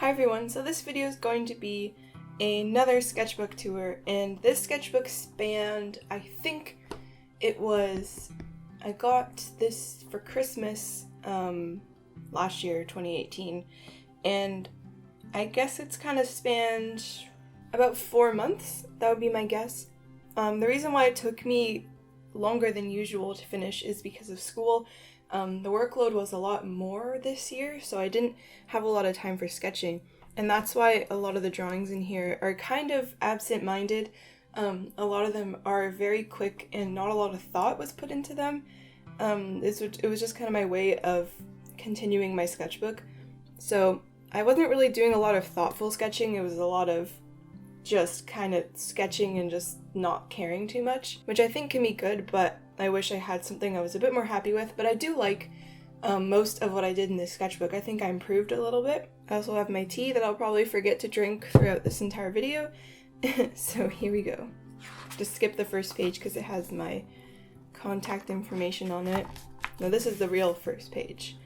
Hi everyone, so this video is going to be another sketchbook tour, and this sketchbook spanned, I got this for Christmas last year, 2018, and I guess it's kind of spanned about 4 months, that would be my guess. The reason why it took me longer than usual to finish is because of school. The workload was a lot more this year, so I didn't have a lot of time for sketching, and that's why a lot of the drawings in here are kind of absent-minded. A lot of them are very quick and not a lot of thought was put into them. It was just kind of my way of continuing my sketchbook. So I wasn't really doing a lot of thoughtful sketching, it was a lot of just kind of sketching and just not caring too much, which I think can be good, but I wish I had something I was a bit more happy with. But I do like most of what I did in this sketchbook. I think I improved a little bit. I also have my tea that I'll probably forget to drink throughout this entire video. So here we go. Just skip the first page because it has my contact information on it. No, this is the real first page.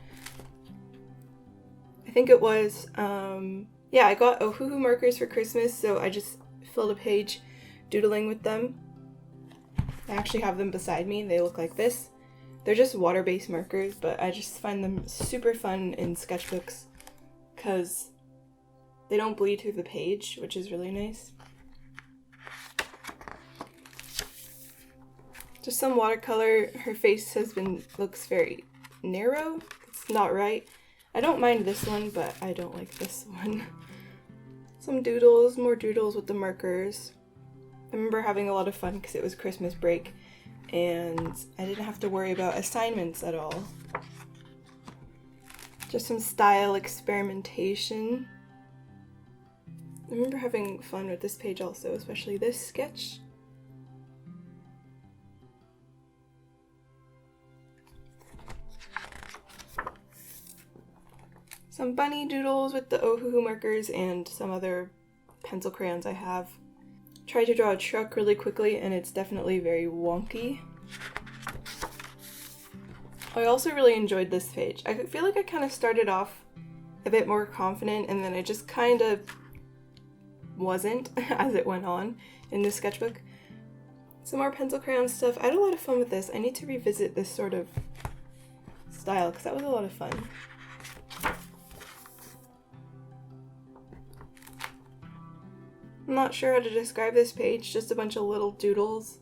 I think it was, yeah, I got Ohuhu markers for Christmas, so I just filled a page doodling with them. I actually have them beside me. They look like this. They're just water-based markers, but I just find them super fun in sketchbooks because they don't bleed through the page, which is really nice. Just some watercolor. Her face looks very narrow. It's not right. I don't mind this one, but I don't like this one. Some doodles, more doodles with the markers. I remember having a lot of fun because it was Christmas break and I didn't have to worry about assignments at all. Just some style experimentation. I remember having fun with this page also, especially this sketch. Some bunny doodles with the Ohuhu markers and some other pencil crayons I have. Tried to draw a truck really quickly and it's definitely very wonky. I also really enjoyed this page. I feel like I kind of started off a bit more confident and then I just kind of wasn't as it went on in this sketchbook. Some more pencil crayon stuff. I had a lot of fun with this. I need to revisit this sort of style because that was a lot of fun. I'm not sure how to describe this page, just a bunch of little doodles.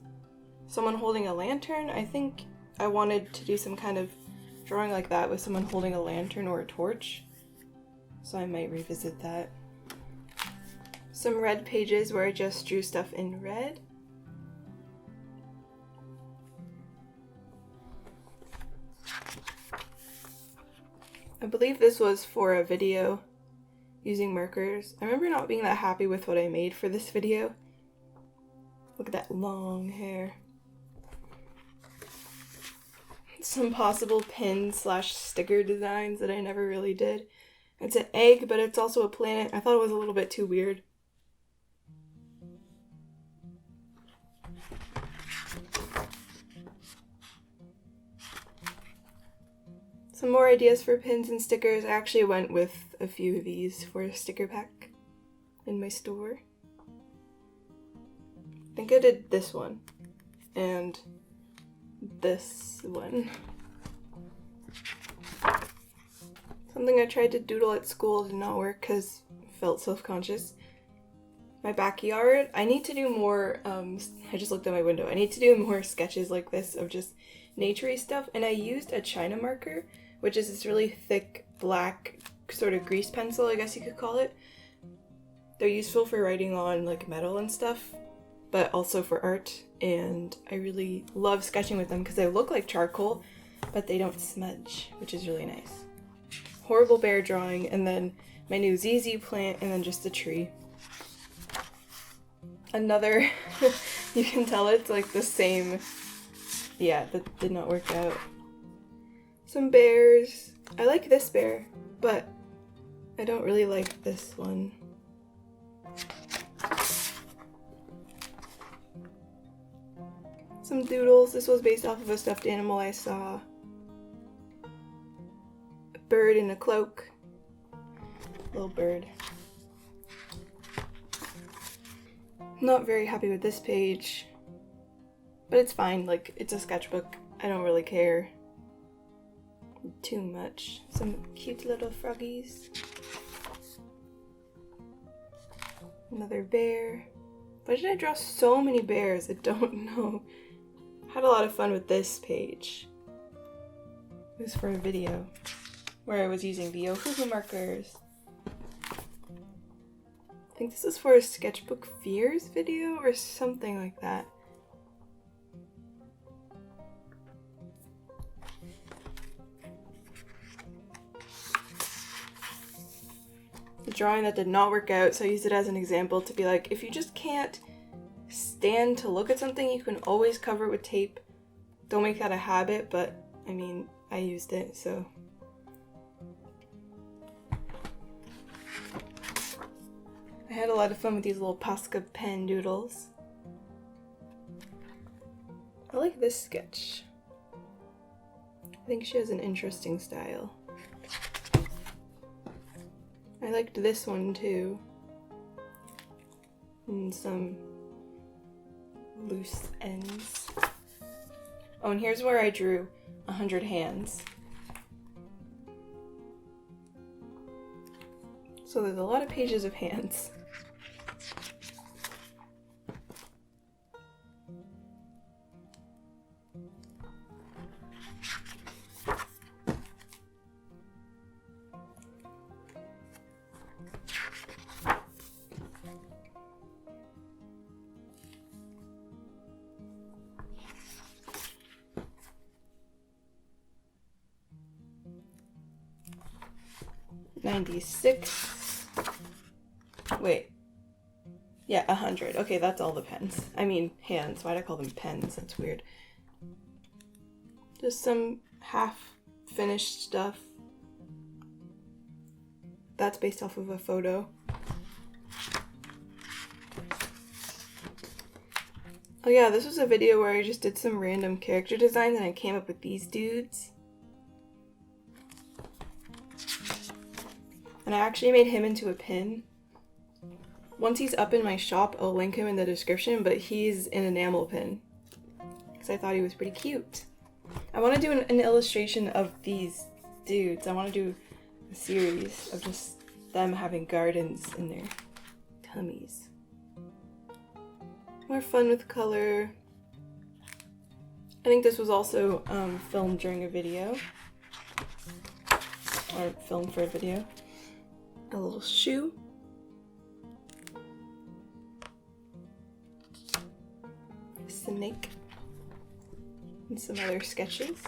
Someone holding a lantern. I think I wanted to do some kind of drawing like that with someone holding a lantern or a torch. So I might revisit that. Some red pages where I just drew stuff in red. I believe this was for a video using markers. I remember not being that happy with what I made for this video. Look at that long hair. Some possible pin/sticker designs that I never really did. It's an egg, but it's also a planet. I thought it was a little bit too weird. Some more ideas for pins and stickers. I actually went with a few of these for a sticker pack in my store. I think I did this one and this one. Something I tried to doodle at school did not work because I felt self-conscious. My backyard, I need to do more, I just looked at my window. I need to do more sketches like this of just naturey stuff, and I used a China marker, which is this really thick black sort of grease pencil, I guess you could call it. They're useful for writing on like metal and stuff, but also for art, and I really love sketching with them because they look like charcoal, but they don't smudge, which is really nice. Horrible bear drawing, and then my new ZZ plant, and then just a tree. Another, you can tell it's like the same, yeah, that did not work out. Some bears. I like this bear, but I don't really like this one. Some doodles. This was based off of a stuffed animal I saw. A bird in a cloak. Little bird. Not very happy with this page, but it's fine, like, it's a sketchbook. I don't really care too much. Some cute little froggies. Another bear. Why did I draw so many bears? I don't know. Had a lot of fun with this page. It was for a video where I was using the Ohuhu markers. I think this is for a Sketchbook Fears video or something like that. The drawing that did not work out, so I used it as an example to be like, if you just can't stand to look at something, you can always cover it with tape. Don't make that a habit, but I mean, I used it, so. I had a lot of fun with these little Posca pen doodles. I like this sketch. I think she has an interesting style. I liked this one too. And some loose ends. Oh, and here's where I drew 100 hands. So there's a lot of pages of hands. Wait. Yeah, 100. Okay, that's all the pens. I mean, hands. Why'd I call them pens? That's weird. Just some half-finished stuff. That's based off of a photo. Oh yeah, this was a video where I just did some random character designs and I came up with these dudes. And I actually made him into a pin. Once he's up in my shop, I'll link him in the description, but he's an enamel pin. Because I thought he was pretty cute. I want to do an illustration of these dudes. I want to do a series of just them having gardens in their tummies. More fun with color. I think this was also filmed during a video. Or filmed for a video. A little shoe. Snake. And some other sketches.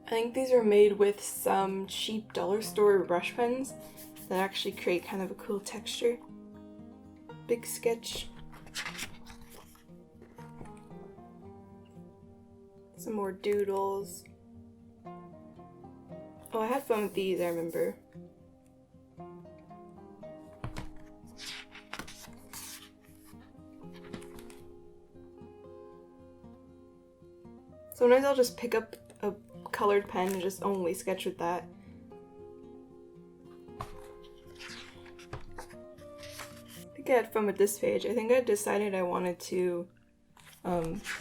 I think these are made with some cheap dollar store brush pens that actually create kind of a cool texture. Big sketch. Some more doodles. Oh, I had fun with these, I remember. Sometimes I'll just pick up a colored pen and just only sketch with that. I think I had fun with this page. I think I decided I wanted to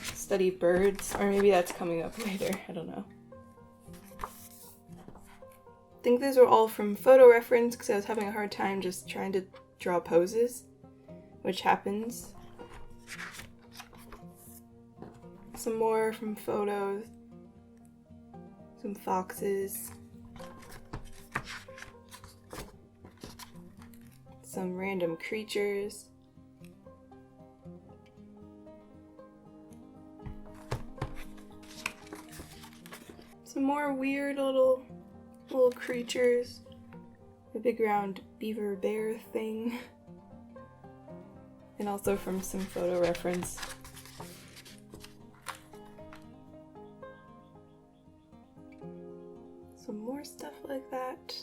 study birds, or maybe that's coming up later, I don't know. I think these were all from photo reference because I was having a hard time just trying to draw poses, which happens. Some more from photos. Some foxes. Some random creatures. Some more weird little creatures. A big round beaver bear thing. And also from some photo reference. Some more stuff like that.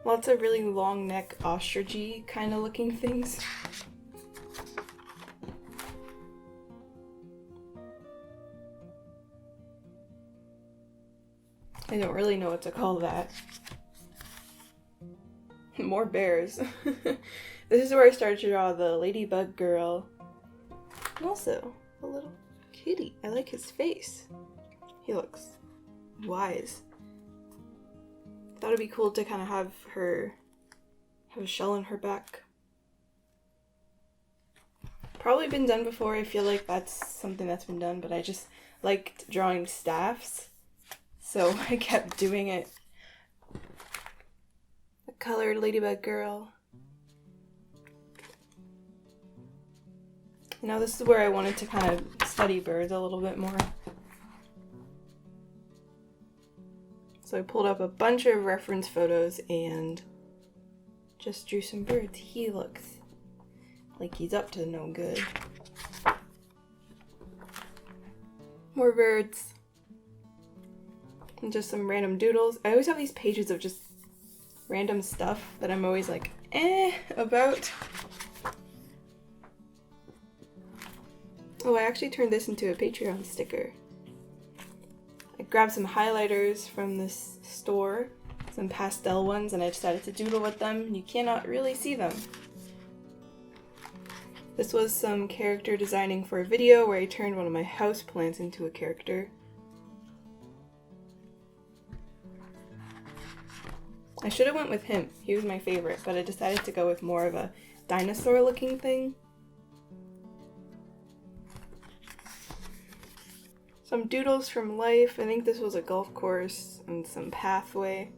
Lots of really long neck ostrichy kind of looking things. I don't really know what to call that. More bears. This is where I started to draw the ladybug girl. And also, a little kitty. I like his face. He looks wise. Thought it'd be cool to kind of have a shell on her back. Probably been done before. I feel like that's something that's been done, but I just liked drawing staffs, so I kept doing it. A colored ladybug girl. Now this is where I wanted to kind of study birds a little bit more. So I pulled up a bunch of reference photos and just drew some birds. He looks like he's up to no good. More birds. And just some random doodles. I always have these pages of just random stuff that I'm always like, about. Oh, I actually turned this into a Patreon sticker. I grabbed some highlighters from this store, some pastel ones, and I decided to doodle with them. You cannot really see them. This was some character designing for a video where I turned one of my house plants into a character. I should have went with him. He was my favorite, but I decided to go with more of a dinosaur looking thing. Some doodles from life. I think this was a golf course and some pathway.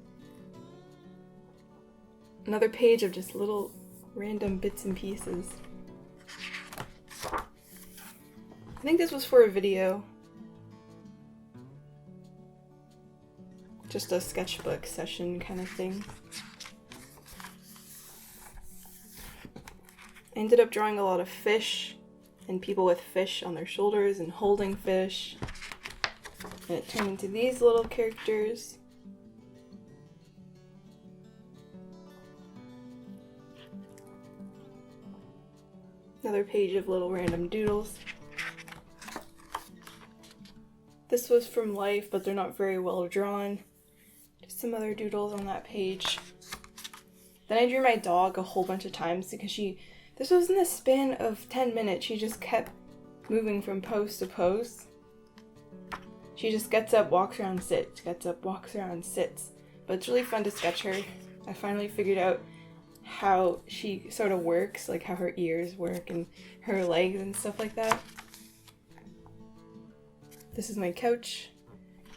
Another page of just little random bits and pieces. I think this was for a video. Just a sketchbook session kind of thing. I ended up drawing a lot of fish and people with fish on their shoulders and holding fish. And it turned into these little characters. Another page of little random doodles. This was from life, but they're not very well drawn. Just some other doodles on that page. Then I drew my dog a whole bunch of times because this was in the span of 10 minutes. She just kept moving from pose to pose. She just gets up, walks around, sits, gets up, walks around, sits. But it's really fun to sketch her. I finally figured out how she sort of works, like how her ears work and her legs and stuff like that. This is my couch.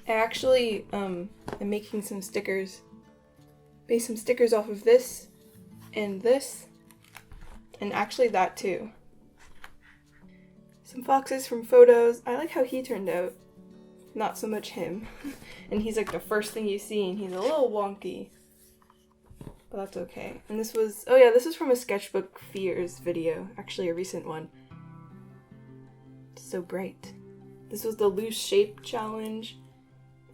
I actually am making some stickers. Made some stickers off of this, and actually that too. Some foxes from photos. I like how he turned out. Not so much him. And he's like the first thing you see, and he's a little wonky. But that's okay. And this was, oh yeah, this is from a Sketchbook Fears video. Actually a recent one. It's so bright. This was the loose shape challenge.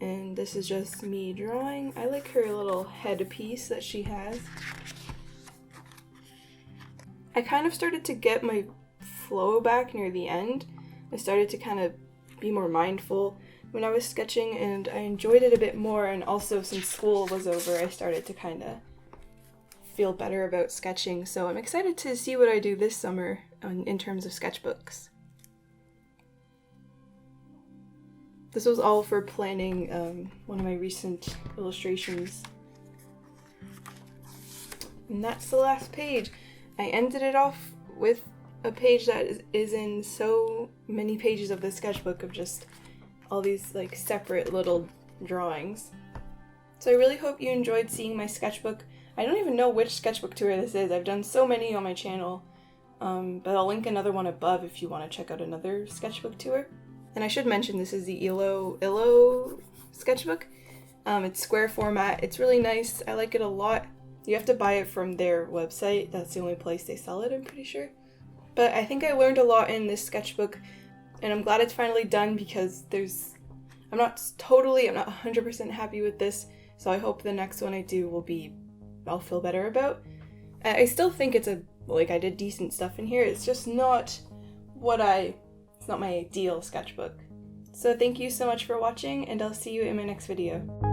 And this is just me drawing. I like her little headpiece that she has. I kind of started to get my flow back near the end. I started to kind of be more mindful when I was sketching, and I enjoyed it a bit more. And also, since school was over, I started to kind of feel better about sketching. So I'm excited to see what I do this summer in terms of sketchbooks. This was all for planning one of my recent illustrations. And that's the last page. I ended it off with a page that is in so many pages of the sketchbook of just all these like separate little drawings. So I really hope you enjoyed seeing my sketchbook. I don't even know which sketchbook tour this is. I've done so many on my channel, but I'll link another one above if you want to check out another sketchbook tour. And I should mention this is the illo Sketchbook. It's square format. It's really nice. I like it a lot. You have to buy it from their website. That's the only place they sell it, I'm pretty sure. But I think I learned a lot in this sketchbook, and I'm glad it's finally done because I'm not 100% happy with this, so I hope the next one I do I'll feel better about. I still think I did decent stuff in here. It's just not it's not my ideal sketchbook. So thank you so much for watching, and I'll see you in my next video.